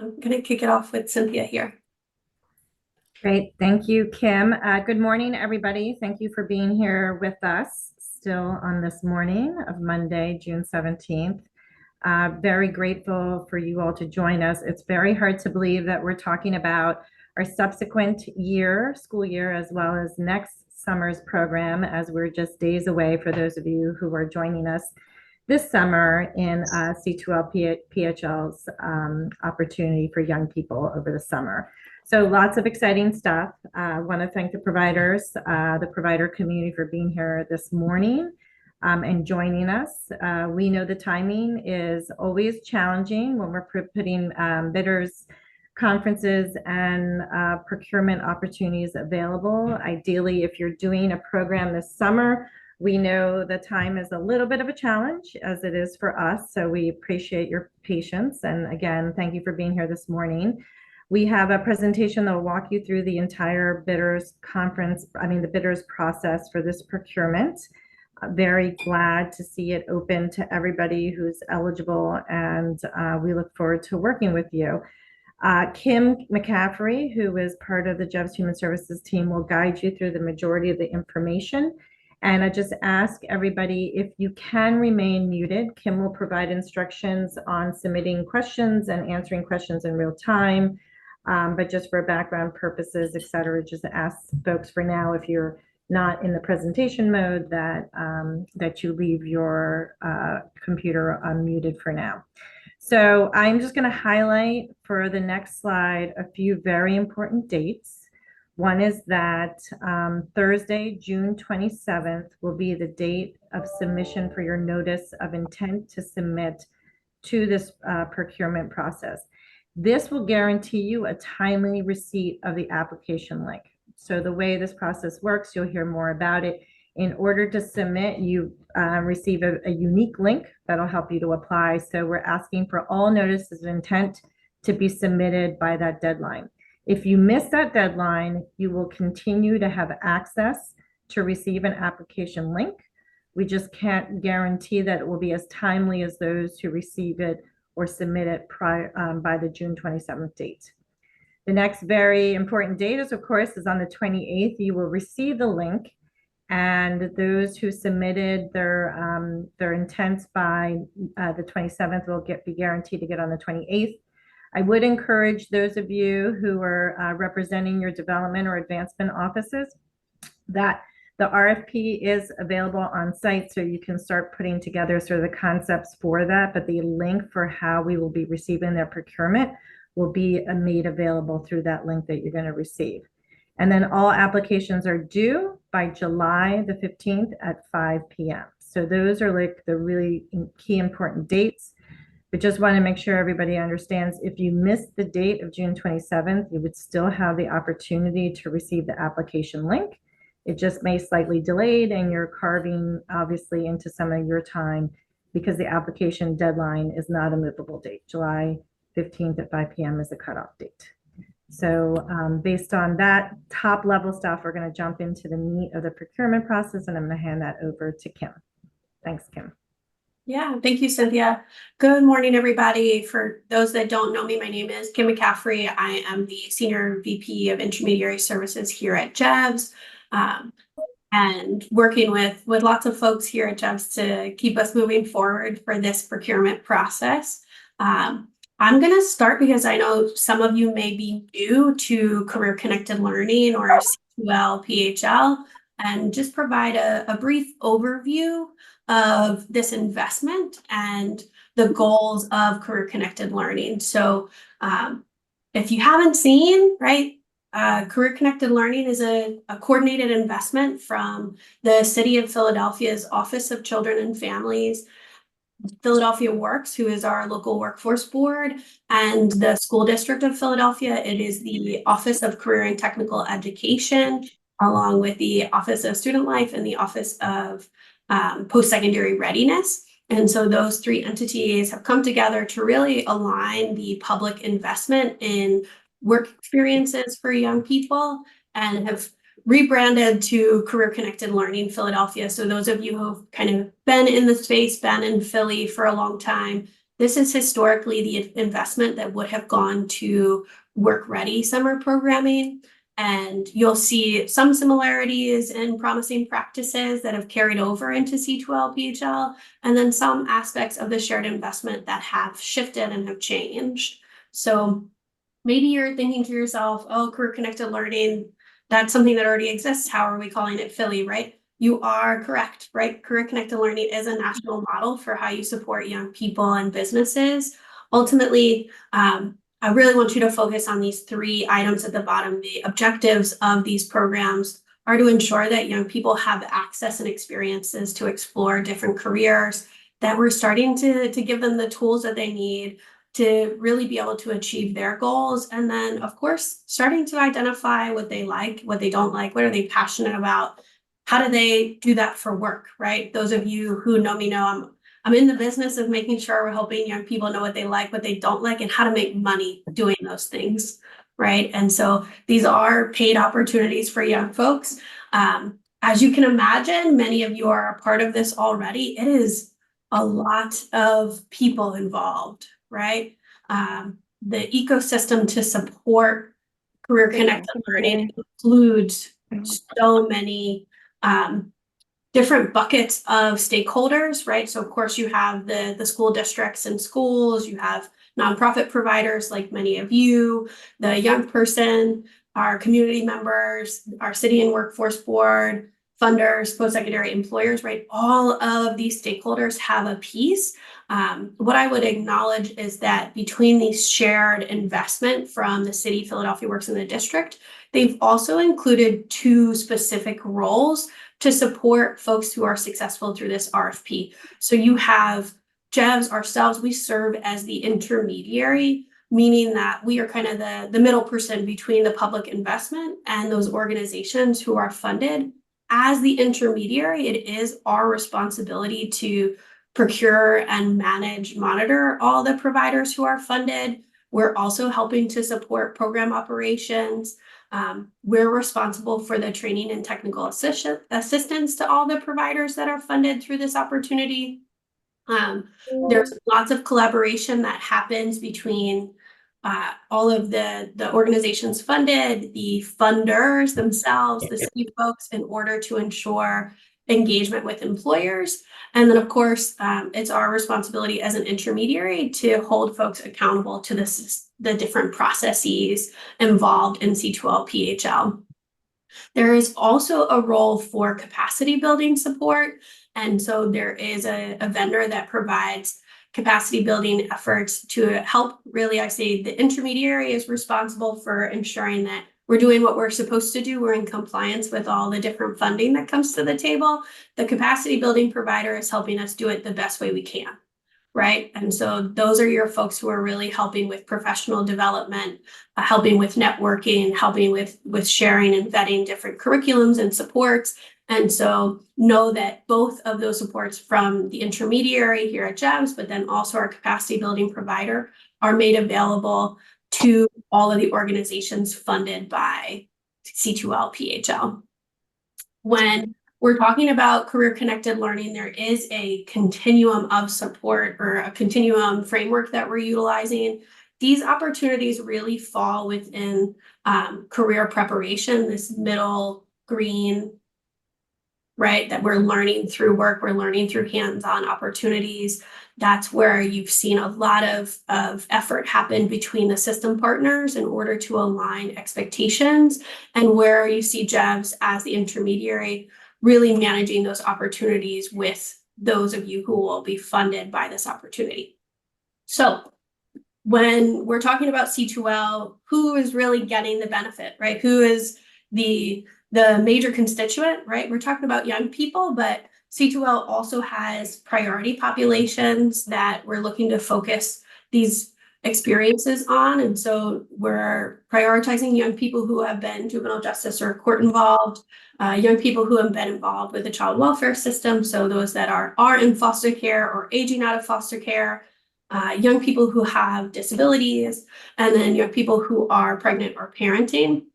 I'm going to kick it off with Cynthia here. Great. Thank you, Kim. Good morning, everybody. Thank you for being here with us still on this morning of Monday, June 17th. Very grateful for you all to join us. It's very hard to believe that we're talking about our subsequent year, school year, as well as next summer's program, as we're just days away for those of you who are joining us this summer in C2L-PHL's opportunity for young people over the summer. So lots of exciting stuff. I want to thank the providers, the provider community for being here this morning and joining us. We know the timing is always challenging when we're putting bidders conferences and procurement opportunities available. Ideally, if you're doing a program this summer, we know the time is a little bit of a challenge as it is for us. So we appreciate your patience. And again, thank you for being here this morning. We have a presentation that will walk you through the entire bidders the bidders process for this procurement. Very glad to see it open to everybody who's eligible, and we look forward to working with you. Kim McCaffrey, who is part of the JEVS Human Services team, will guide you through the majority of the information. And I just ask everybody, if you can remain muted, Kim will provide instructions on submitting questions and answering questions in real time. But just for background purposes, et cetera, just ask folks for now, if you're not in the presentation mode, that you leave your computer unmuted for now. So I'm just going to highlight for the next slide a few very important dates. One is that Thursday, June 27th, will be the date of submission for your notice of intent to submit to this procurement process. This will guarantee you a timely receipt of the application link. So the way this process works, you'll hear more about it. In order to submit, you receive a unique link that'll help you to apply. So we're asking for all notices of intent to be submitted by that deadline. If you miss that deadline, you will continue to have access to receive an application link. We just can't guarantee that it will be as timely as those who receive it or submit it by the June 27th date. The next very important date is, of course, is on the 28th. You will receive the link, and those who submitted their intents by the 27th will be guaranteed to get on the 28th. I would encourage those of you who are representing your development or advancement offices that the RFP is available on site, so you can start putting together sort of the concepts for that, but the link for how we will be receiving their procurement will be made available through that link that you're going to receive. And then all applications are due by July the 15th at 5 p.m. So those are like the really key important dates. But just want to make sure everybody understands, if you missed the date of June 27th, you would still have the opportunity to receive the application link. It just may slightly delayed, and you're carving obviously into some of your time because the application deadline is not a movable date. July 15th at 5 p.m. is a cutoff date. So based on that top level stuff, we're going to jump into the meat of the procurement process, and I'm going to hand that over to Kim. Thanks, Kim. Yeah, thank you, Cynthia. Good morning, everybody. For those that don't know me, my name is Kim McCaffrey. I am the Senior VP of Intermediary Services here at JEVS, and working with lots of folks here at JEVS to keep us moving forward for this procurement process. I'm going to start because I know some of you may be new to Career Connected Learning or C2L-PHL, and just provide a brief overview of this investment and the goals of Career Connected Learning. So if you haven't seen, right, Career Connected Learning is a coordinated investment from the City of Philadelphia's Office of Children and Families, Philadelphia Works, who is our local workforce board, and the School District of Philadelphia. It is the Office of Career and Technical Education, along with the Office of Student Life and the Office of Post-Secondary Readiness. And so those three entities have come together to really align the public investment in work experiences for young people, and have rebranded to Career Connected Learning Philadelphia. So those of you who've kind of been in the space, been in Philly for a long time, This is historically the investment that would have gone to work-ready summer programming. And you'll see some similarities in promising practices that have carried over into C2L-PHL, and then some aspects of the shared investment that have shifted and have changed. So maybe you're thinking to yourself, oh, career-connected learning, that's something that already exists. How are we calling it Philly, right? You are correct, right? Career-connected learning is a national model for how you support young people and businesses. Ultimately, I really want you to focus on these 3 items at the bottom. The objectives of these programs are to ensure that young people have access and experiences to explore different careers, that we're starting to give them the tools that they need to really be able to achieve their goals. And then, of course, starting to identify what they like, what they don't like, what are they passionate about, how do they do that for work, right? Those of you who know me know I'm in the business of making sure we're helping young people know what they like, what they don't like, and how to make money doing those things, right? And so these are paid opportunities for young folks. As you can imagine, many of you are a part of this already. It is a lot of people involved, right? The ecosystem to support career-connected learning includes so many different buckets of stakeholders, right? So of course you have the school districts and schools, you have nonprofit providers like many of you, the young person, our community members, our city and workforce board, funders, post-secondary employers, right? All of these stakeholders have a piece. What I would acknowledge is that between these shared investment from the city, Philadelphia Works, and the district, they've also included 2 specific roles to support folks who are successful through this RFP. So you have JEVs ourselves, we serve as the intermediary, meaning that we are kind of the middle person between the public investment and those organizations who are funded. As the intermediary, it is our responsibility to procure and manage, monitor all the providers who are funded. We're also helping to support program operations. We're responsible for the training and technical assistance to all the providers that are funded through this opportunity. There's lots of collaboration that happens between all of the organizations funded, the funders themselves, the city folks, in order to ensure engagement with employers. And then, of course, it's our responsibility as an intermediary to hold folks accountable to the different processes involved in C2L-PHL. There is also a role for capacity building support. And so there is a vendor that provides capacity building efforts to help. Really, I say the intermediary is responsible for ensuring that we're doing what we're supposed to do. We're in compliance with all the different funding that comes to the table. The capacity building provider is helping us do it the best way we can, right? And so those are your folks who are really helping with professional development, helping with networking, helping with sharing and vetting different curriculums and supports. And so know that both of those supports from the intermediary here at JEVS, but then also our capacity building provider, are made available to all of the organizations funded by C2L-PHL. When we're talking about career-connected learning, there is a continuum of support or a continuum framework that we're utilizing. These opportunities really fall within career preparation, this middle green, right, that we're learning through work, we're learning through hands-on opportunities. That's where you've seen a lot of effort happen between the system partners in order to align expectations, and where you see JEVS as the intermediary really managing those opportunities with those of you who will be funded by this opportunity. So when we're talking about C2L, who is really getting the benefit, right? Who is the major constituent, right? We're talking about young people, but C2L also has priority populations that we're looking to focus these experiences on. And so we're prioritizing young people who have been juvenile justice or court involved, young people who have been involved with the child welfare system. So those that are in foster care or aging out of foster care, young people who have disabilities, and then young people who are pregnant or parenting.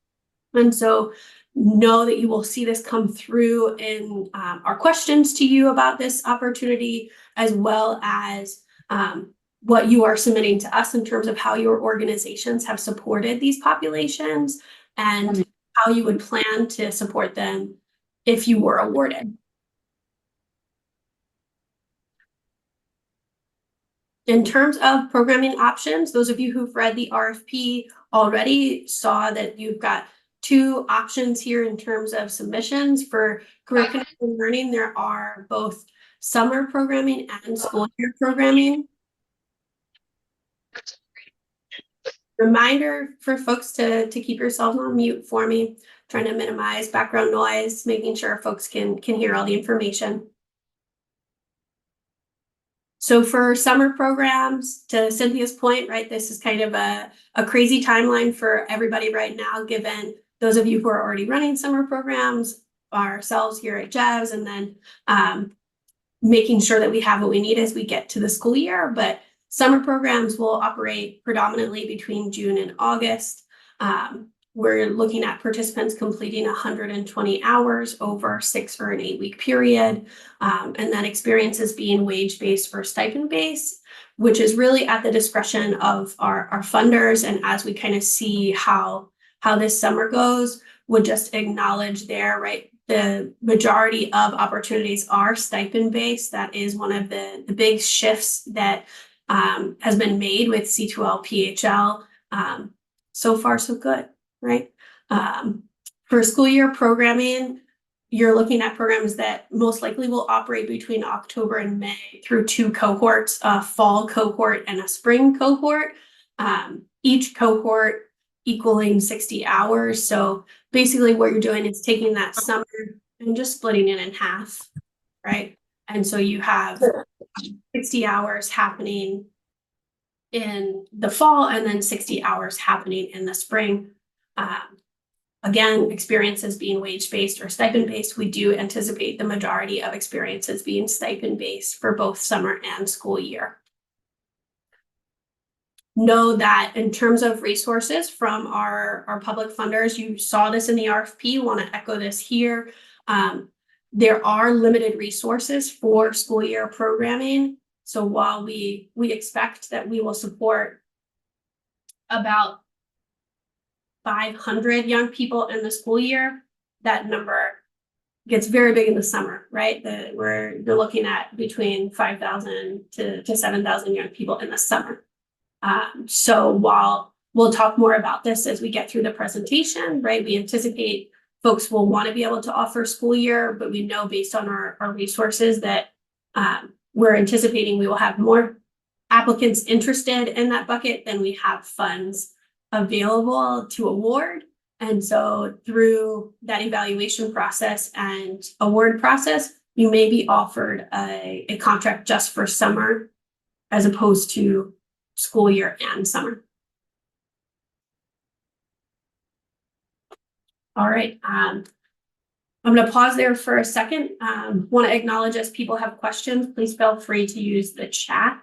And so know that you will see this come through in our questions to you about this opportunity, as well as what you are submitting to us in terms of how your organizations have supported these populations and how you would plan to support them if you were awarded. In terms of programming options, those of you who've read the RFP already saw that you've got two options here in terms of submissions. For career connected learning, there are both summer programming and school year programming. Reminder for folks to keep yourselves on mute for me, trying to minimize background noise, making sure folks can hear all the information. So for summer programs, to Cynthia's point, right, this is kind of a crazy timeline for everybody right now, given those of you who are already running summer programs, ourselves here at JEVS, and then making sure that we have what we need as we get to the school year. But summer programs will operate predominantly between June and August. We're looking at participants completing 120 hours over 6 or an 8-week period, and then experiences being wage-based or stipend-based, which is really at the discretion of our funders. And as we kind of see how this summer goes, would just acknowledge there, right? The majority of opportunities are stipend-based. That is one of the big shifts that has been made with C2L-PHL. So far, so good. Right. For school year programming, you're looking at programs that most likely will operate between October and May through 2 cohorts, a fall cohort and a spring cohort, each cohort equaling 60 hours. So basically what you're doing is taking that summer and just splitting it in half, right? And so you have 60 hours happening in the fall and then 60 hours happening in the spring. Again, experiences being wage-based or stipend-based, we do anticipate the majority of experiences being stipend-based for both summer and school year. Know that in terms of resources from our public funders, you saw this in the RFP, want to echo this here. There are limited resources for school year programming. So while we expect that we will support about 500 young people in the school year, that number gets very big in the summer, right? You're looking at between 5,000 to 7,000 young people in the summer. So while we'll talk more about this as we get through the presentation, right? We anticipate folks will want to be able to offer school year, but we know based on our resources that we're anticipating we will have more applicants interested in that bucket than we have funds available to award. And so through that evaluation process and award process, you may be offered a contract just for summer as opposed to school year and summer. All right. I'm going to pause there for a second. Want to acknowledge as people have questions, please feel free to use the chat,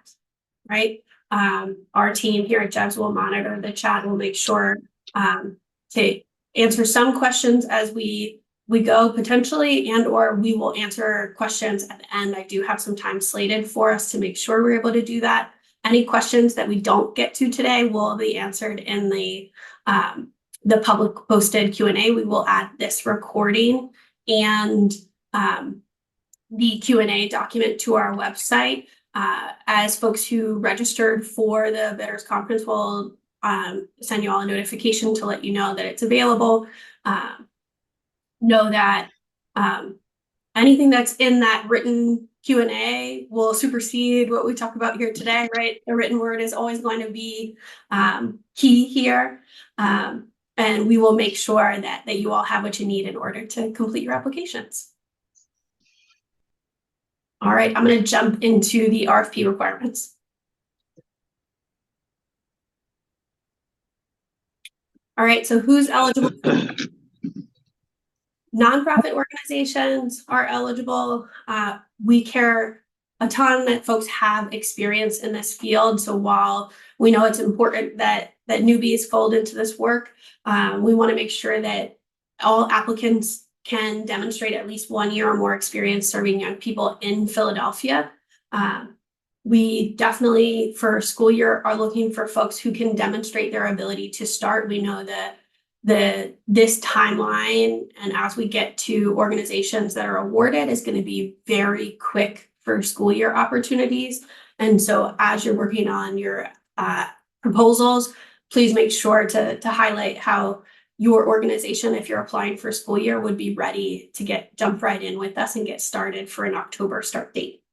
right? Our team here at JEVS will monitor the chat. We'll make sure to answer some questions as we go potentially, and or we will answer questions at the end. I do have some time slated for us to make sure we're able to do that. Any questions that we don't get to today will be answered in the public posted Q&A. We will add this recording and the Q&A document to our website. As folks who registered for the bidders conference will send you all a notification to let you know that it's available. Know that anything that's in that written Q&A will supersede what we talk about here today, right? The written word is always going to be key here. And we will make sure that you all have what you need in order to complete your applications. All right, I'm going to jump into the RFP requirements. All right, so who's eligible? Nonprofit organizations are eligible. We care a ton that folks have experience in this field. So while we know it's important that newbies fold into this work, we want to make sure that all applicants can demonstrate at least 1 year or more experience serving young people in Philadelphia. We definitely, for school year, are looking for folks who can demonstrate their ability to start. We know that this timeline, and as we get to organizations that are awarded, is going to be very quick for school year opportunities. And so as you're working on your proposals, please make sure to highlight how your organization, if you're applying for school year, would be ready to jump right in with us and get started for an October start date.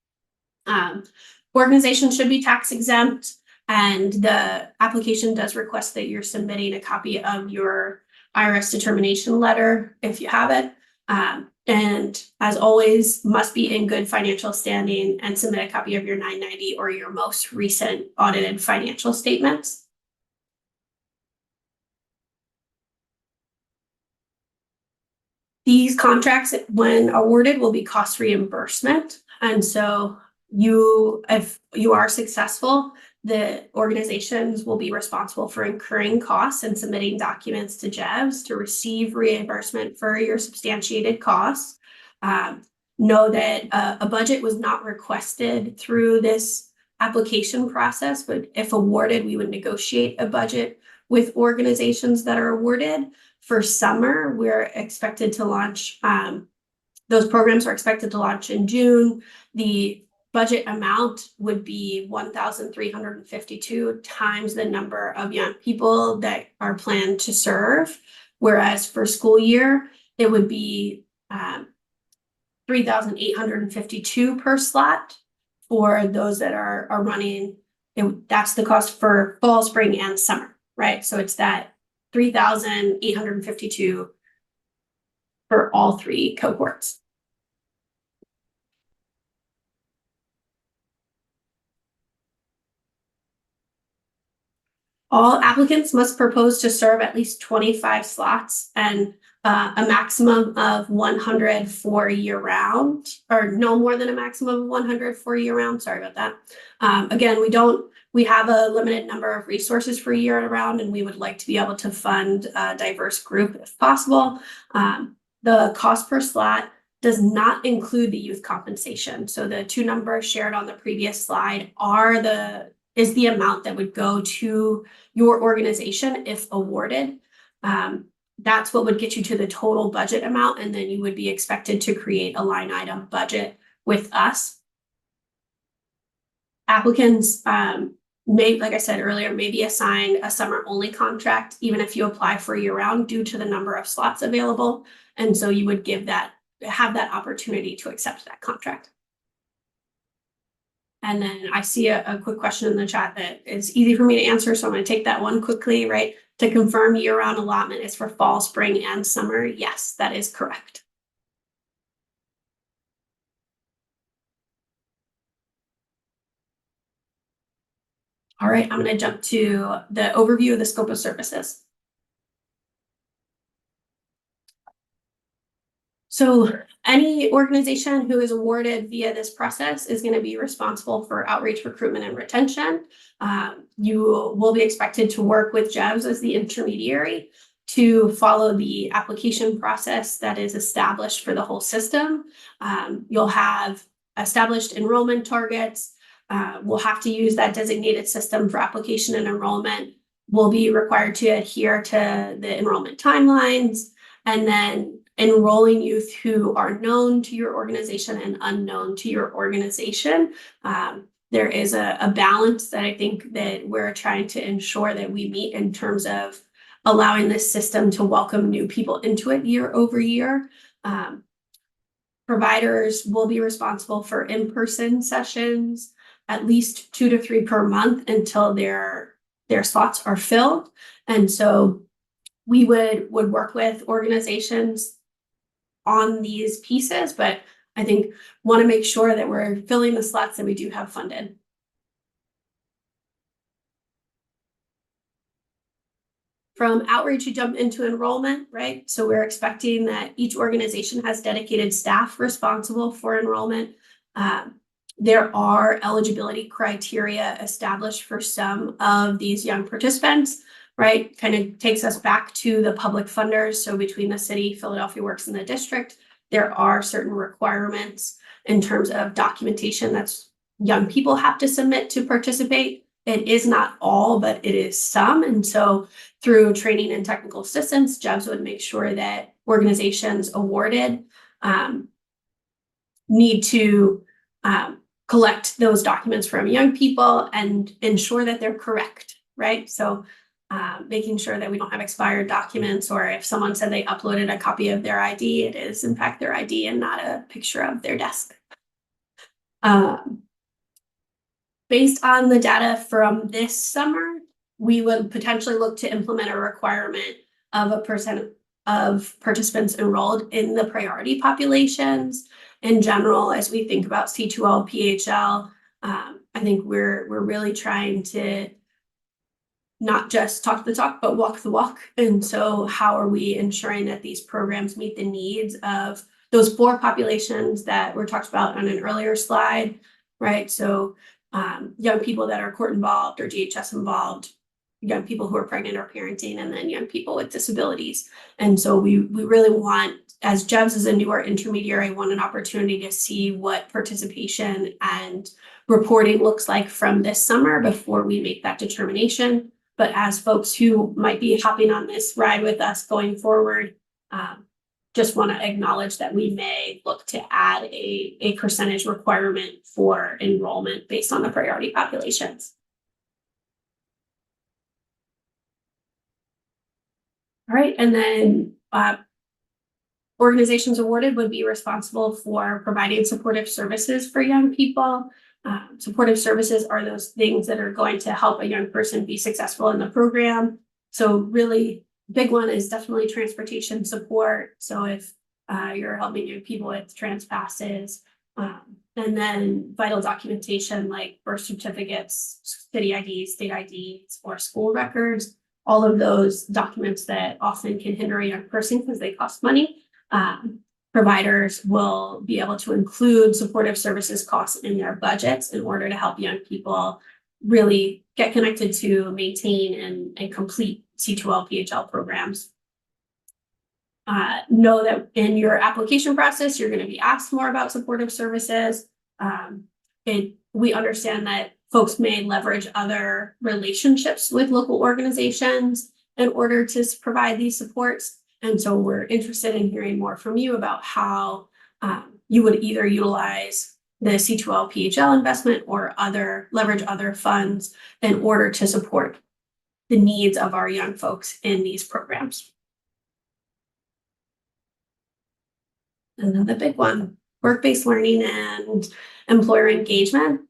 Organizations should be tax exempt, and the application does request that you're submitting a copy of your IRS determination letter if you have it. And as always, must be in good financial standing and submit a copy of your 990 or your most recent audited financial statements. These contracts, when awarded, will be cost reimbursement. And so if you are successful, the organizations will be responsible for incurring costs and submitting documents to JEVS to receive reimbursement for your substantiated costs. Know that a budget was not requested through this application process, but if awarded, we would negotiate a budget with organizations that are awarded. For summer, we're expected to launch, those programs are expected to launch in June. The budget amount would be 1,352 times the number of young people that are planned to serve. Whereas for school year, it would be 3,852 per slot for those that are running. That's the cost for fall, spring, and summer, right? So it's that 3,852 for all three cohorts. All applicants must propose to serve at least 25 slots and a maximum of 100 for year-round, or no more than a maximum of 100 for year-round. Sorry about that. Again, we have a limited number of resources for year-round, and we would like to be able to fund a diverse group if possible. The cost per slot does not include the youth compensation. So the two numbers shared on the previous slide is the amount that would go to your organization if awarded. That's what would get you to the total budget amount, and then you would be expected to create a line item budget with us. Applicants like I said earlier, may be assigned a summer only contract, even if you apply for year-round due to the number of slots available. And so you would have that opportunity to accept that contract. And then I see a quick question in the chat that is easy for me to answer, so I'm going to take that one quickly, right? To confirm year-round allotment is for fall, spring, and summer. Yes, that is correct. All right, I'm going to jump to the overview of the scope of services. So any organization who is awarded via this process is going to be responsible for outreach, recruitment, and retention. You will be expected to work with JEVS as the intermediary to follow the application process that is established for the whole system. You'll have established enrollment targets. We'll have to use that designated system for application and enrollment. We'll be required to adhere to the enrollment timelines, and then enrolling youth who are known to your organization and unknown to your organization. There is a balance that I think that we're trying to ensure that we meet in terms of allowing this system to welcome new people into it year over year. Providers will be responsible for in-person sessions, at least 2 to 3 per month until their slots are filled. And so we would work with organizations on these pieces, but I think want to make sure that we're filling the slots that we do have funded. From outreach, you jump into enrollment, right? So we're expecting that each organization has dedicated staff responsible for enrollment. There are eligibility criteria established for some of these young participants, right? Kind of takes us back to the public funders. So between the city, Philadelphia Works, and the district, there are certain requirements in terms of documentation that's young people have to submit to participate. It is not all, but it is some. And so through training and technical assistance, JEBS would make sure that organizations awarded need to collect those documents from young people and ensure that they're correct, right? So making sure that we don't have expired documents, or if someone said they uploaded a copy of their ID, it is in fact their ID and not a picture of their desk. Based on the data from this summer, we would potentially look to implement a requirement of a percent of participants enrolled in the priority populations. In general, as we think about C2L-PHL, I think we're really trying to not just talk the talk, but walk the walk. And so how are we ensuring that these programs meet the needs of those 4 populations that were talked about on an earlier slide, right? So young people that are court involved or DHS involved, young people who are pregnant or parenting, and then young people with disabilities. And so we really want, as JEBS is a newer intermediary, want an opportunity to see what participation and reporting looks like from this summer before we make that determination. But as folks who might be hopping on this ride with us going forward, just want to acknowledge that we may look to add a percentage requirement for enrollment based on the priority populations. All right, and then organizations awarded would be responsible for providing supportive services for young people. Supportive services are those things that are going to help a young person be successful in the program. So really big one is definitely transportation support. So if you're helping young people with trans passes, and then vital documentation like birth certificates, city IDs, state IDs, or school records, all of those documents that often can hinder a young person because they cost money. Providers will be able to include supportive services costs in their budgets in order to help young people really get connected to, maintain, and complete C2L-PHL programs. Know that in your application process, you're going to be asked more about supportive services. We understand that folks may leverage other relationships with local organizations in order to provide these supports. And so we're interested in hearing more from you about how you would either utilize the C2L-PHL investment or leverage other funds in order to support the needs of our young folks in these programs. And then the big one, work-based learning and employer engagement.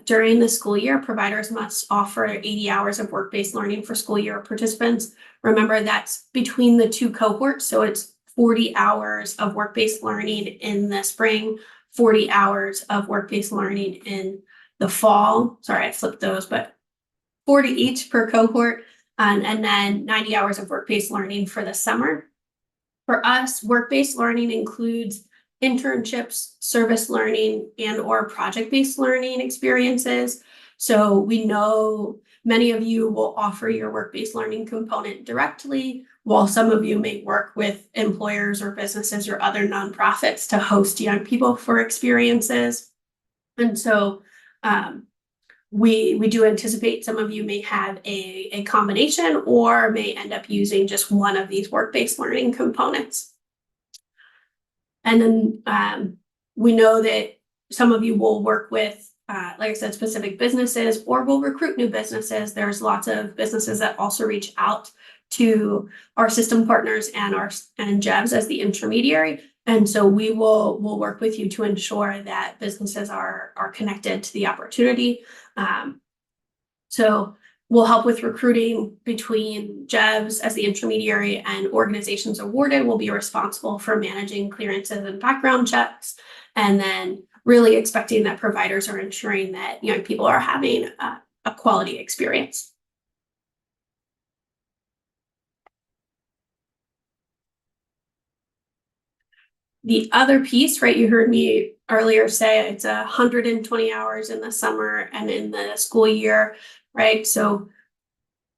During the school year, providers must offer 80 hours of work-based learning for school year participants. Remember, that's between the 2 cohorts. So it's 40 hours of work-based learning in the spring, 40 hours of work-based learning in the fall. Sorry, I flipped those, but 40 each per cohort, and then 90 hours of work-based learning for the summer. For us, work-based learning includes internships, service learning, and/or project-based learning experiences. So we know many of you will offer your work-based learning component directly, while some of you may work with employers or businesses or other nonprofits to host young people for experiences. And so we do anticipate some of you may have a combination or may end up using just one of these work-based learning components. And then we know that some of you will work with, like I said, specific businesses, or will recruit new businesses. There's lots of businesses that also reach out to our system partners and JEBS as the intermediary. And so we will work with you to ensure that businesses are connected to the opportunity. So we'll help with recruiting between JEBS as the intermediary, and organizations awarded will be responsible for managing clearances and background checks, and then really expecting that providers are ensuring that young people are having a quality experience. The other piece, right, you heard me earlier say it's 120 hours in the summer and in the school year, right? So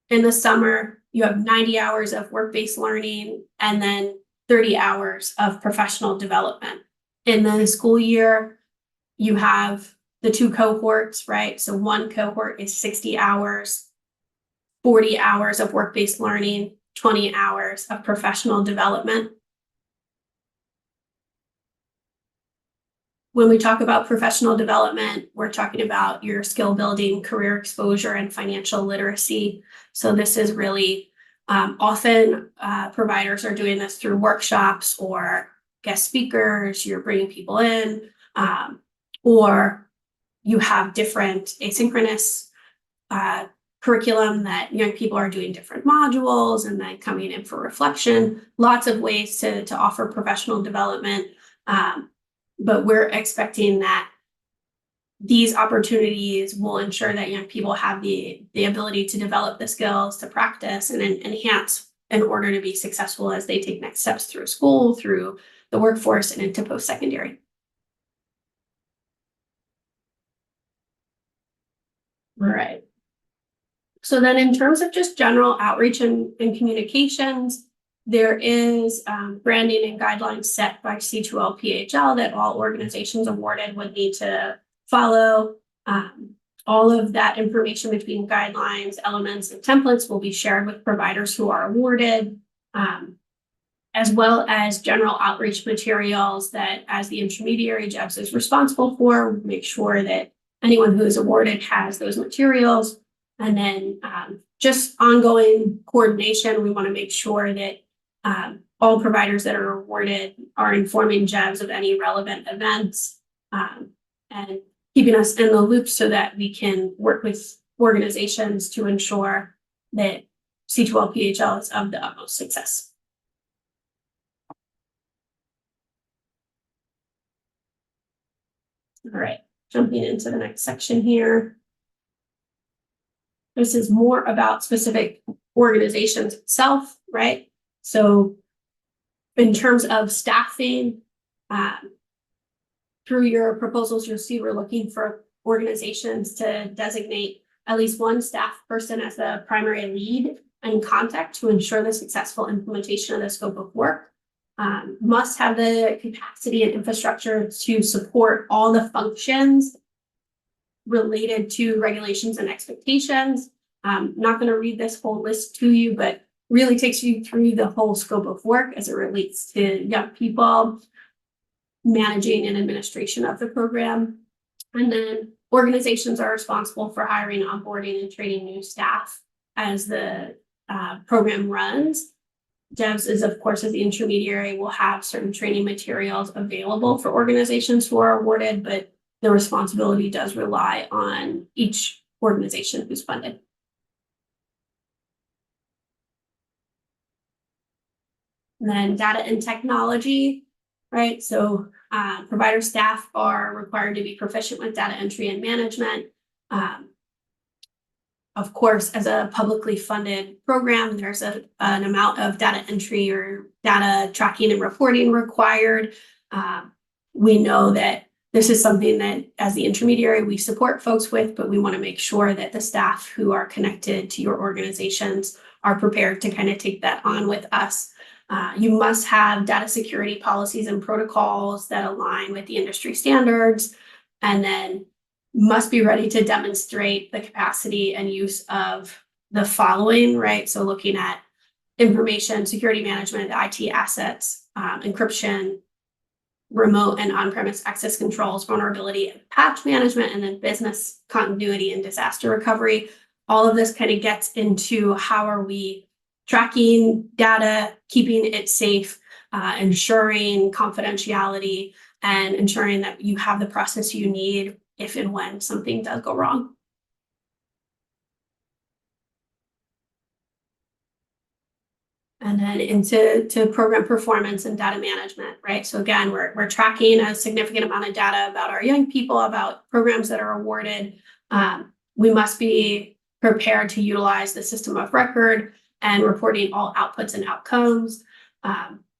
in the summer, you have 90 hours of work-based learning and then 30 hours of professional development. In the school year, you have the two cohorts, right? So one cohort is 60 hours, 40 hours of work-based learning, 20 hours of professional development. When we talk about professional development, we're talking about your skill building, career exposure, and financial literacy. So this is really often providers are doing this through workshops or guest speakers. You're bringing people in, or you have different asynchronous curriculum that young people are doing different modules and then coming in for reflection. Lots of ways to offer professional development. But we're expecting that these opportunities will ensure that young people have the ability to develop the skills, to practice and enhance in order to be successful as they take next steps through school, through the workforce, and into post-secondary. All right. So then in terms of just general outreach and communications, there is branding and guidelines set by C2L-PHL that all organizations awarded would need to follow. All of that information between guidelines, elements, and templates will be shared with providers who are awarded, as well as general outreach materials that, as the intermediary, JEBS is responsible for, make sure that anyone who is awarded has those materials. And then just ongoing coordination, we want to make sure that all providers that are awarded are informing JEBS of any relevant events and keeping us in the loop so that we can work with organizations to ensure that C2L-PHL is of the utmost success. All right, jumping into the next section here. This is more about specific organizations itself, right? So in terms of staffing, through your proposals, you'll see we're looking for organizations to designate at least one staff person as the primary lead and contact to ensure the successful implementation of the scope of work. Must have the capacity and infrastructure to support all the functions related to regulations and expectations. I'm not going to read this whole list to you, but really takes you through the whole scope of work as it relates to young people, managing and administration of the program. And then organizations are responsible for hiring, onboarding, and training new staff as the program runs. JEBS is, of course, as the intermediary, will have certain training materials available for organizations who are awarded, but the responsibility does rely on each organization who's funded. And then data and technology, right? So provider staff are required to be proficient with data entry and management. Of course, as a publicly funded program, there's an amount of data entry or data tracking and reporting required. We know that this is something that, as the intermediary, we support folks with, but we want to make sure that the staff who are connected to your organizations are prepared to kind of take that on with us. You must have data security policies and protocols that align with the industry standards, and then must be ready to demonstrate the capacity and use of the following, right? So looking at information security management, IT assets, encryption, remote and on-premise access controls, vulnerability and patch management, and then business continuity and disaster recovery. All of this kind of gets into how are we tracking data, keeping it safe, ensuring confidentiality, and ensuring that you have the process you need if and when something does go wrong. And then into program performance and data management, right? So again, we're tracking a significant amount of data about our young people, about programs that are awarded. We must be prepared to utilize the system of record and reporting all outputs and outcomes,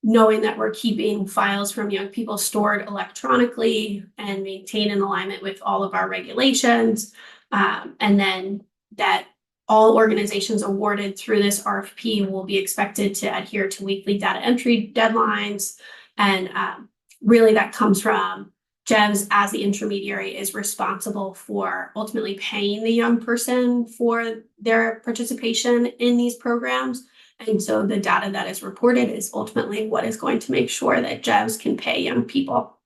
knowing that we're keeping files from young people stored electronically and maintained in alignment with all of our regulations. And then that all organizations awarded through this RFP will be expected to adhere to weekly data entry deadlines. And really that comes from JEVS, as the intermediary, is responsible for ultimately paying the young person for their participation in these programs. And so the data that is reported is ultimately what is going to make sure that JEVS can pay young people.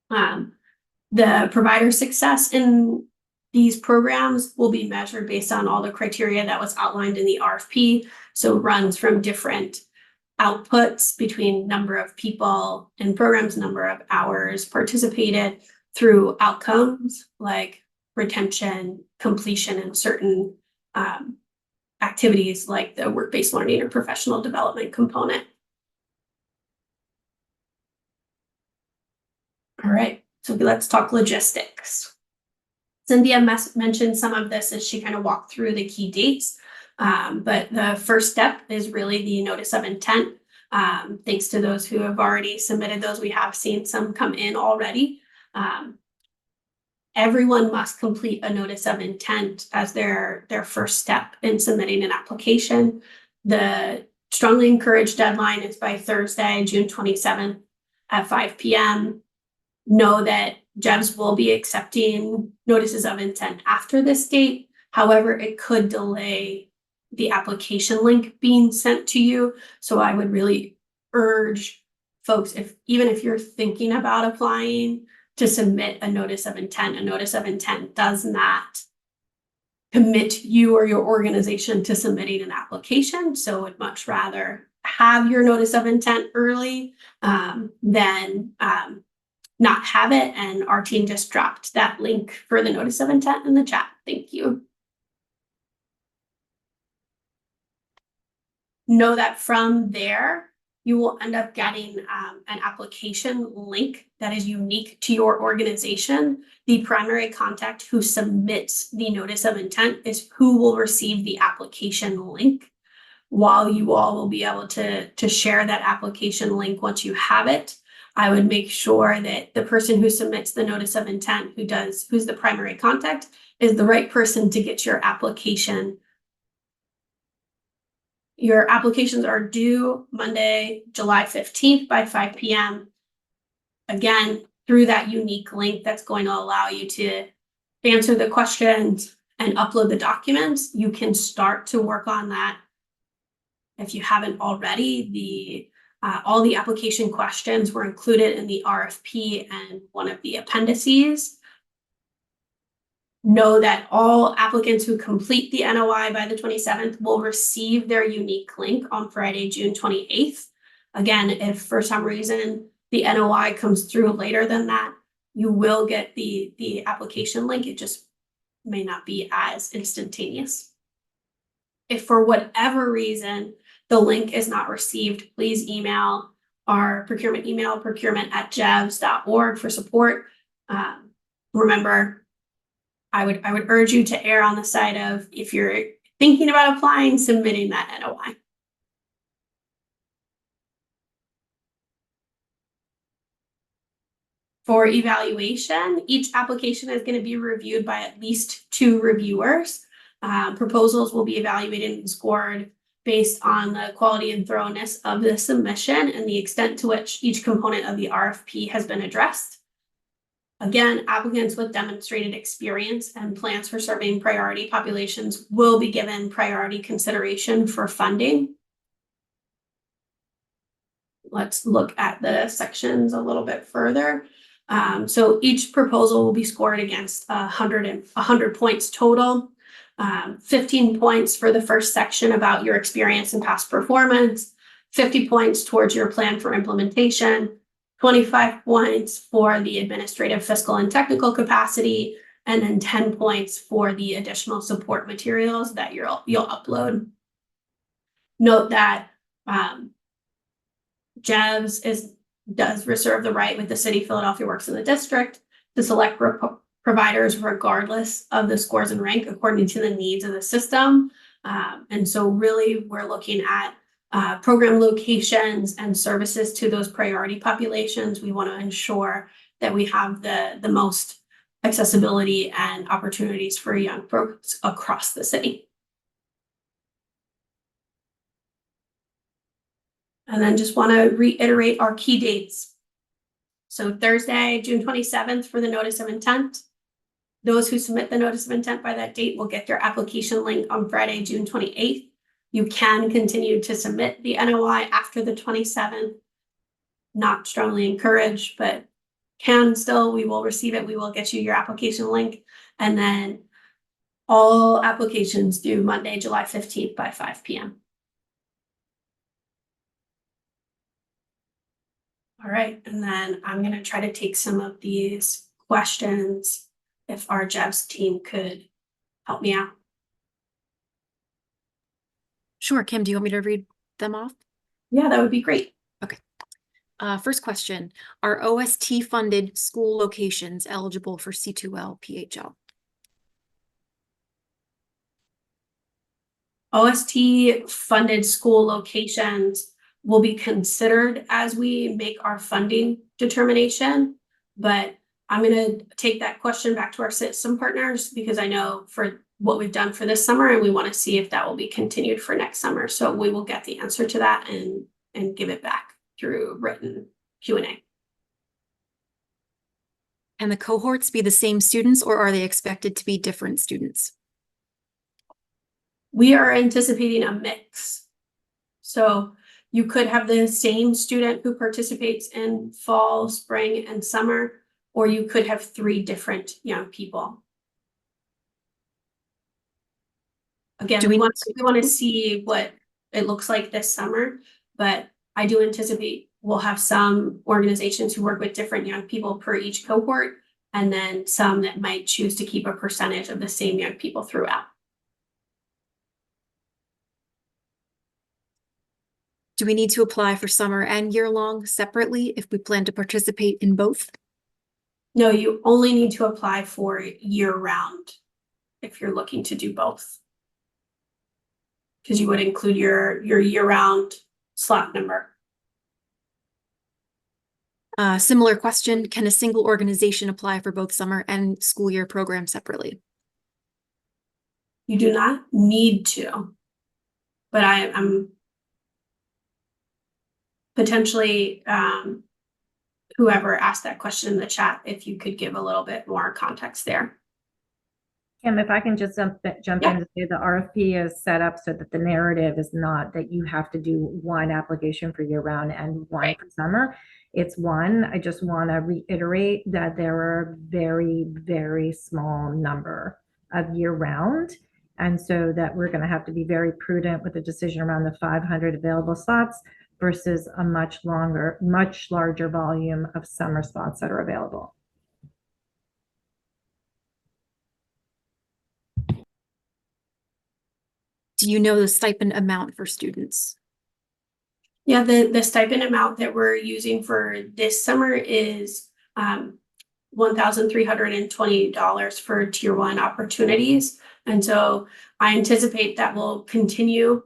The provider success in these programs will be measured based on all the criteria that was outlined in the RFP. So runs from different outputs between number of people in programs, number of hours participated, through outcomes like retention, completion, and certain activities like the work-based learning or professional development component. All right, so let's talk logistics. Cynthia mentioned some of this as she kind of walked through the key dates, but the first step is really the notice of intent. Thanks to those who have already submitted those, we have seen some come in already. Everyone must complete a notice of intent as their first step in submitting an application. The strongly encouraged deadline is by Thursday, June 27th at 5 p.m. Know that JEVS will be accepting notices of intent after this date. However, it could delay the application link being sent to you. So I would really urge folks, even if you're thinking about applying, to submit a notice of intent. A notice of intent does not commit you or your organization to submitting an application. So I'd much rather have your notice of intent early than not have it. And our team just dropped that link for the notice of intent in the chat. Thank you. Know that from there, you will end up getting an application link that is unique to your organization. The primary contact who submits the notice of intent is who will receive the application link, while you all will be able to share that application link once you have it. I would make sure that the person who submits the notice of intent, who's the primary contact, is the right person to get your application. Your applications are due Monday, July 15th by 5 p.m. Again, through that unique link that's going to allow you to answer the questions and upload the documents. You can start to work on that. If you haven't already, all the application questions were included in the RFP and one of the appendices. Know that all applicants who complete the NOI by the 27th will receive their unique link on Friday, June 28th. Again, if for some reason the NOI comes through later than that, you will get the application link. It just may not be as instantaneous. If for whatever reason the link is not received, please email our procurement email, procurement@jevs.org, for support. Remember, I would urge you to err on the side of, if you're thinking about applying, submitting that NOI. For evaluation, each application is going to be reviewed by at least 2 reviewers. Proposals will be evaluated and scored based on the quality and thoroughness of the submission and the extent to which each component of the RFP has been addressed. Again, applicants with demonstrated experience and plans for serving priority populations will be given priority consideration for funding. Let's look at the sections a little bit further. So each proposal will be scored against 100 points total. 15 points for the first section about your experience and past performance, 50 points towards your plan for implementation, 25 points for the administrative, fiscal, and technical capacity, and then 10 points for the additional support materials that you'll upload. Note that JEVS does reserve the right, with the city, Philadelphia Works, in the district, to select providers regardless of the scores and rank according to the needs of the system. And so really we're looking at program locations and services to those priority populations. We want to ensure that we have the most accessibility and opportunities for young folks across the city. And then just want to reiterate our key dates. So Thursday, June 27th for the notice of intent. Those who submit the notice of intent by that date will get their application link on Friday, June 28th. You can continue to submit the NOI after the 27th. Not strongly encouraged, but can still, we will receive it. We will get you your application link. And then all applications due Monday, July 15th by 5 p.m. All right, and then I'm gonna try to take some of these questions if our Jeff's team could help me out. Sure. Kim, do you want me to read them off? Yeah, that would be great. First question, are OST funded school locations eligible for C2L-PHL? OST funded school locations will be considered as we make our funding determination, but I'm gonna take that question back to our system partners because I know for what we've done for this summer and we want to see if that will be continued for next summer. So we will get the answer to that and give it back through written Q&A. And the cohorts be the same students or are they expected to be different students? We are anticipating a mix. So you could have the same student who participates in fall, spring, and summer, or you could have 3 different young people. Again, we want to see what it looks like this summer, but I do anticipate we'll have some organizations who work with different young people per each cohort, and then some that might choose to keep a percentage of the same young people throughout. Do we need to apply for summer and year-long separately if we plan to participate in both? No, you only need to apply for year-round if you're looking to do both. Because you would include your year-round slot number. Similar question, can a single organization apply for both summer and school year programs separately? You do not need to, but I'm potentially, whoever asked that question in the chat, if you could give a little bit more context there. Kim, if I can just jump in to say the RFP is set up so that the narrative is not that you have to do one application for year round and one for summer. It's one. I just want to reiterate that there are very, very small number of year round. And so that we're going to have to be very prudent with the decision around the 500 available slots versus a much larger volume of summer spots that are available. Do you know the stipend amount for students? Yeah, the stipend amount that we're using for this summer is $1,320 for tier 1 opportunities. And so I anticipate that will continue.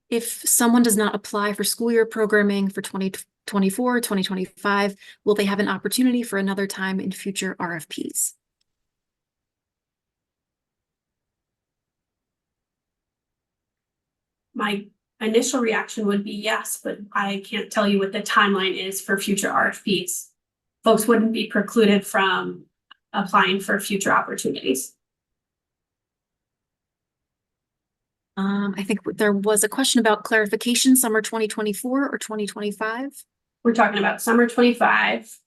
If someone does not apply for school year programming for 2024, 2025, will they have an opportunity for another time in future RFPs? My initial reaction would be yes, but I can't tell you what the timeline is for future RFPs. Folks wouldn't be precluded from applying for future opportunities. I think there was a question about clarification, summer 2024 or 2025. We're talking about summer 25.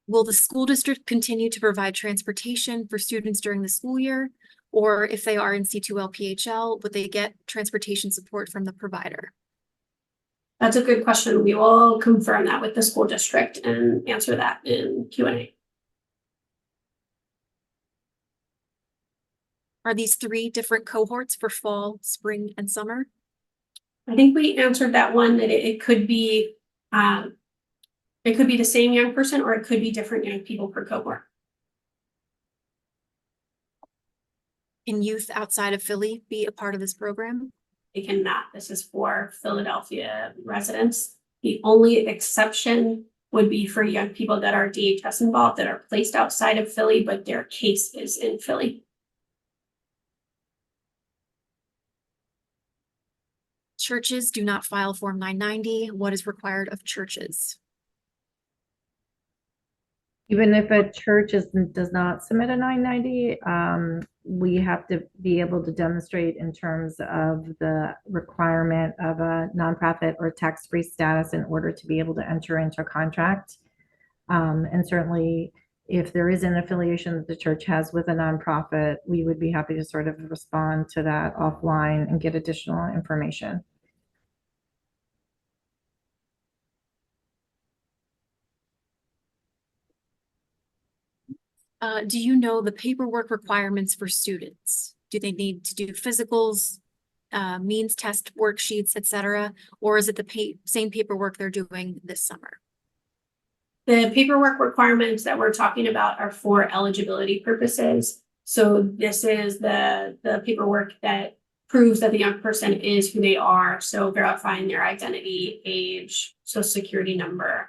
Will the school district continue to provide transportation for students during the school year? Or if they are in C2L-PHL, would they get transportation support from the provider? That's a good question. We will confirm that with the school district and answer that in Q&A. Are these 3 different cohorts for fall, spring, and summer? I think we answered that one, that it could be the same young person or it could be different young people per cohort. Can youth outside of Philly be a part of this program? They cannot. This is for Philadelphia residents. The only exception would be for young people that are DHS involved that are placed outside of Philly, but their case is in Philly. Churches do not file Form 990. What is required of churches? Even if a church does not submit a 990, we have to be able to demonstrate in terms of the requirement of a nonprofit or tax-free status in order to be able to enter into a contract. And certainly, if there is an affiliation that the church has with a nonprofit, we would be happy to sort of respond to that offline and get additional information. Do you know the paperwork requirements for students? Do they need to do physicals, means test worksheets, etc.? Or is it the same paperwork they're doing this summer? The paperwork requirements that we're talking about are for eligibility purposes. So this is the paperwork that proves that the young person is who they are. So verifying their identity, age, social security number,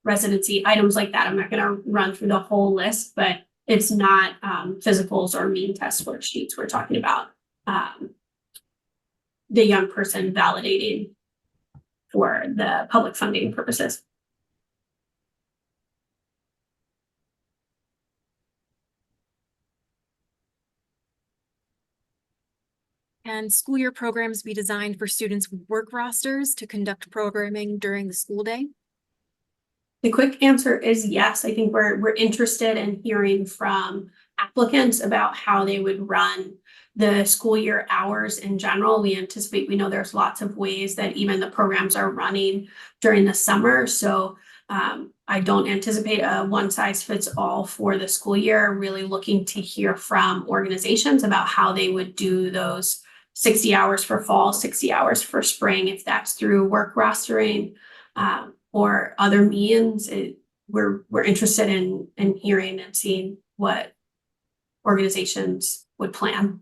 residency, items like that. I'm not going to run through the whole list, but it's not physicals or mean test worksheets. We're talking about the young person validating for the public funding purposes. Can school year programs be designed for students with work rosters to conduct programming during the school day? The quick answer is yes. I think we're interested in hearing from applicants about how they would run the school year hours in general. We know there's lots of ways that even the programs are running during the summer. So I don't anticipate a one size fits all for the school year. Really looking to hear from organizations about how they would do those 60 hours for fall, 60 hours for spring, if that's through work rostering or other means. We're interested in hearing and seeing what organizations would plan.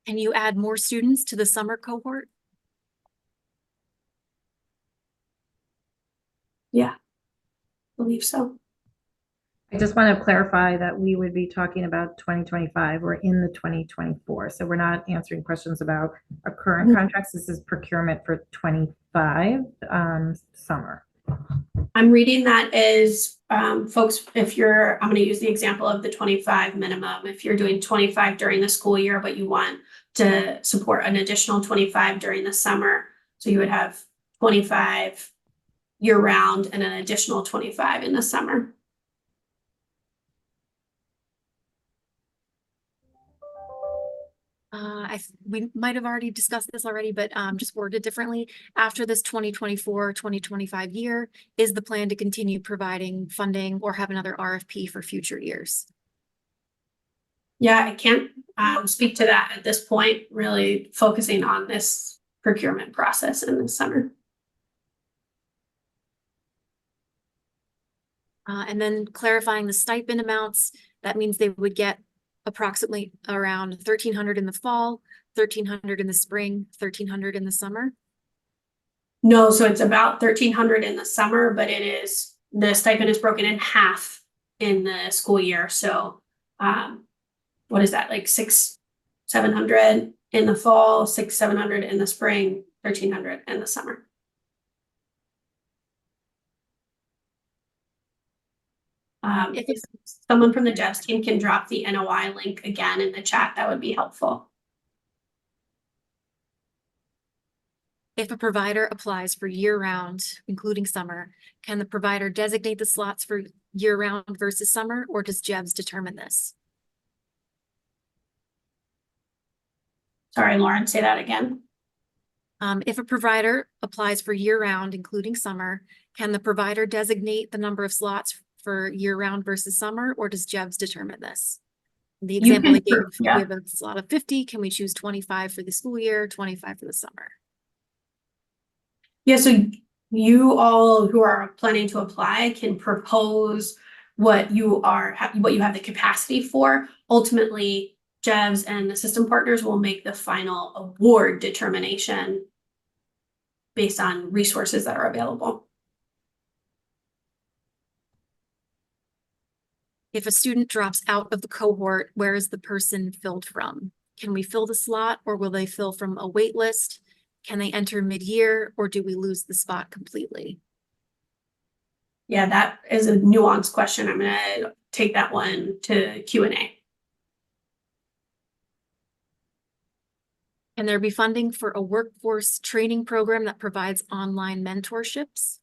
Can you add more students to the summer cohort? Yeah, believe so. I just want to clarify that we would be talking about 2025. We're in the 2024. So we're not answering questions about our current contracts. This is procurement for 25 summer. I'm reading that as folks, I'm going to use the example of the 25 minimum. If you're doing 25 during the school year, but you want to support an additional 25 during the summer, so you would have 25 year round and an additional 25 in the summer. We might have already discussed this already, but just worded differently. After this 2024-2025 year, is the plan to continue providing funding or have another RFP for future years? Yeah, I can't speak to that at this point, really focusing on this procurement process in the summer. And then clarifying the stipend amounts, that means they would get approximately around 1,300 in the fall, 1,300 in the spring, 1,300 in the summer. No, so it's about 1,300 in the summer, but the stipend is broken in half in the school year. So what is that, like 600-700 in the fall, 600-700 in the spring, 1,300 in the summer. If someone from the Jeffs team can drop the NOI link again in the chat, that would be helpful. If a provider applies for year-round, including summer, can the provider designate the slots for year-round versus summer, or does JEBS determine this? Sorry, Lauren, say that again. If a provider applies for year-round, including summer, can the provider designate the number of slots for year-round versus summer, or does JEBS determine this? The example I gave, we have a slot of 50. Can we choose 25 for the school year, 25 for the summer? Yeah, so you all who are planning to apply can propose what you have the capacity for. Ultimately, JEBS and the system partners will make the final award determination based on resources that are available. If a student drops out of the cohort, where is the person filled from? Can we fill the slot, or will they fill from a wait list? Can they enter mid-year, or do we lose the spot completely? Yeah, that is a nuanced question. I'm gonna take that one to Q&A. Can there be funding for a workforce training program that provides online mentorships?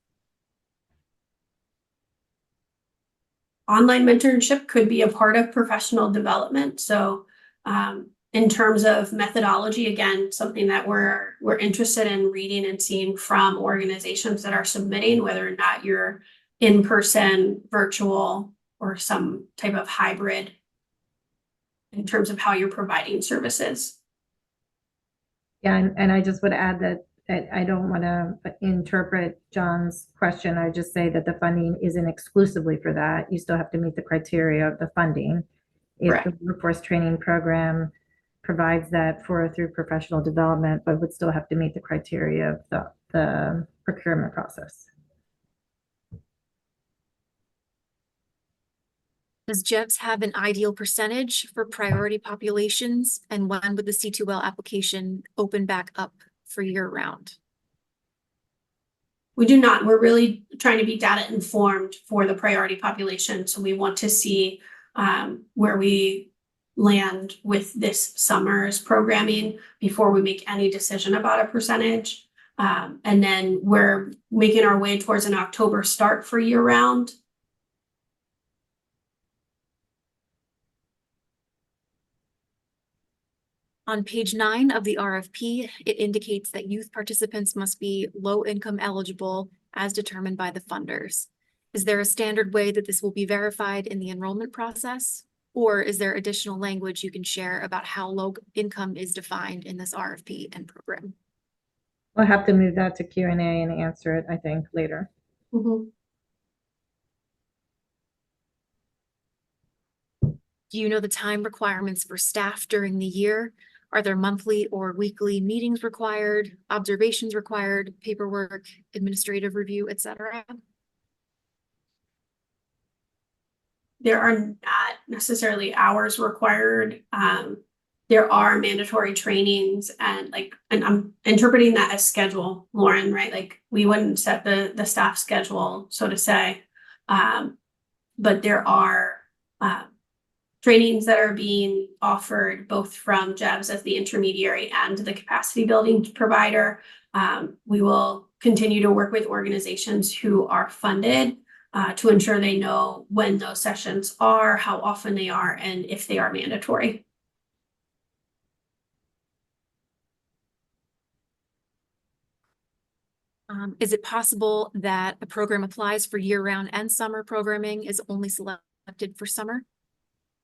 Online mentorship could be a part of professional development. So in terms of methodology, again, something that we're interested in reading and seeing from organizations that are submitting, whether or not you're in person, virtual, or some type of hybrid in terms of how you're providing services. Yeah, and I just would add that I don't want to interpret John's question. I just say that the funding isn't exclusively for that. You still have to meet the criteria of the funding. If the Correct. workforce training program provides that through professional development, but would still have to meet the criteria of the procurement process. Does JEVS have an ideal percentage for priority populations? And when would the C2L application open back up for year-round? We do not. We're really trying to be data informed for the priority population. So we want to see where we land with this summer's programming before we make any decision about a percentage. And then we're making our way towards an October start for year round. On page 9 of the RFP, it indicates that youth participants must be low income eligible as determined by the funders. Is there a standard way that this will be verified in the enrollment process? Or is there additional language you can share about how low income is defined in this RFP and program? We'll have to move that to Q&A and answer it, I think, later. Mm-hmm. Do you know the time requirements for staff during the year? Are there monthly or weekly meetings required, observations required, paperwork, administrative review, etc.? There are not necessarily hours required. There are mandatory trainings and I'm interpreting that as schedule, Lauren, right? Like we wouldn't set the staff schedule, so to say. But there are trainings that are being offered both from JEVS as the intermediary and the capacity building provider. We will continue to work with organizations who are funded to ensure they know when those sessions are, how often they are, and if they are mandatory. Is it possible that a program applies for year-round and summer programming is only selected for summer?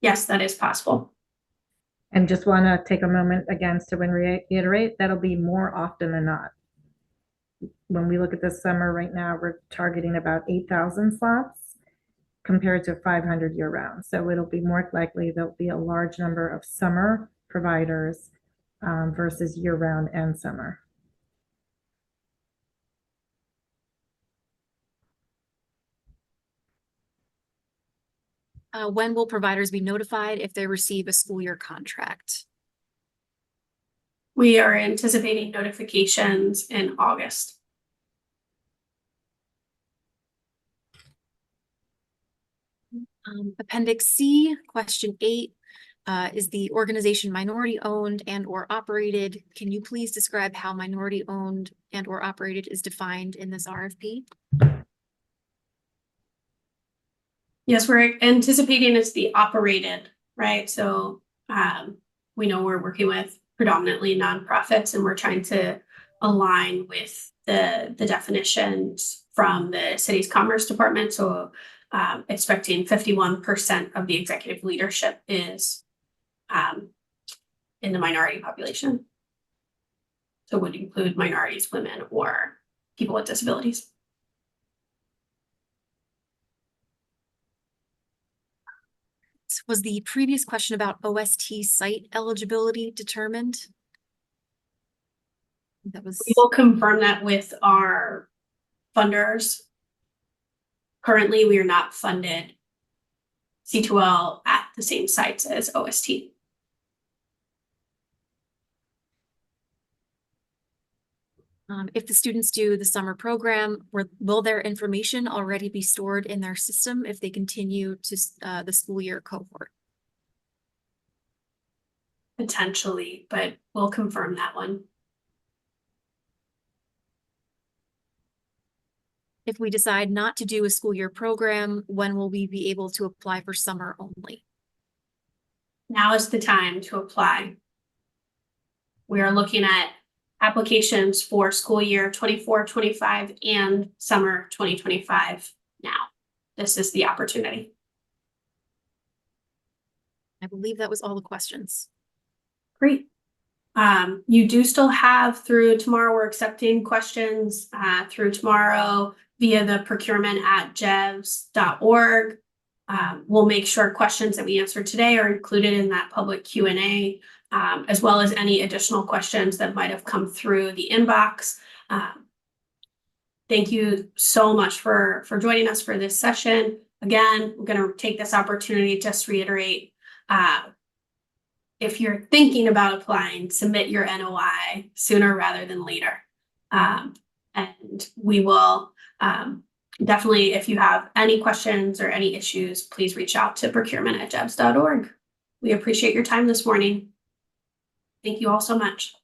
Yes, that is possible. And just want to take a moment again to reiterate, that'll be more often than not. When we look at this summer right now, we're targeting about 8,000 slots compared to 500 year round. So it'll be more likely there'll be a large number of summer providers versus year round and summer. When will providers be notified if they receive a school year contract? We are anticipating notifications in August. Appendix C, question 8, is the organization minority owned and or operated? Can you please describe how minority owned and or operated is defined in this RFP? Yes, we're anticipating it's the operated, right? So we know we're working with predominantly nonprofits and we're trying to align with the definitions from the city's commerce department. So expecting 51% of the executive leadership is in the minority population. So would include minorities, women, or people with disabilities. Was the previous question about OST site eligibility determined? That was. We will confirm that with our funders. Currently, we are not funded C2L at the same sites as OST. If the students do the summer program, will their information already be stored in their system if they continue to the school year cohort? Potentially, but we'll confirm that one. If we decide not to do a school year program, when will we be able to apply for summer only? Now is the time to apply. We are looking at applications for school year 24-25 and summer 2025 now. This is the opportunity. I believe that was all the questions. Great. You do still have through tomorrow, we're accepting questions through tomorrow via the procurement@jevs.org. We'll make sure questions that we answer today are included in that public Q&A, as well as any additional questions that might have come through the inbox. Thank you so much for joining us for this session. Again, we're going to take this opportunity to just reiterate, if you're thinking about applying, submit your NOI sooner rather than later. And we will definitely, if you have any questions or any issues, please reach out to procurement@jevs.org. We appreciate your time this morning. Thank you all so much.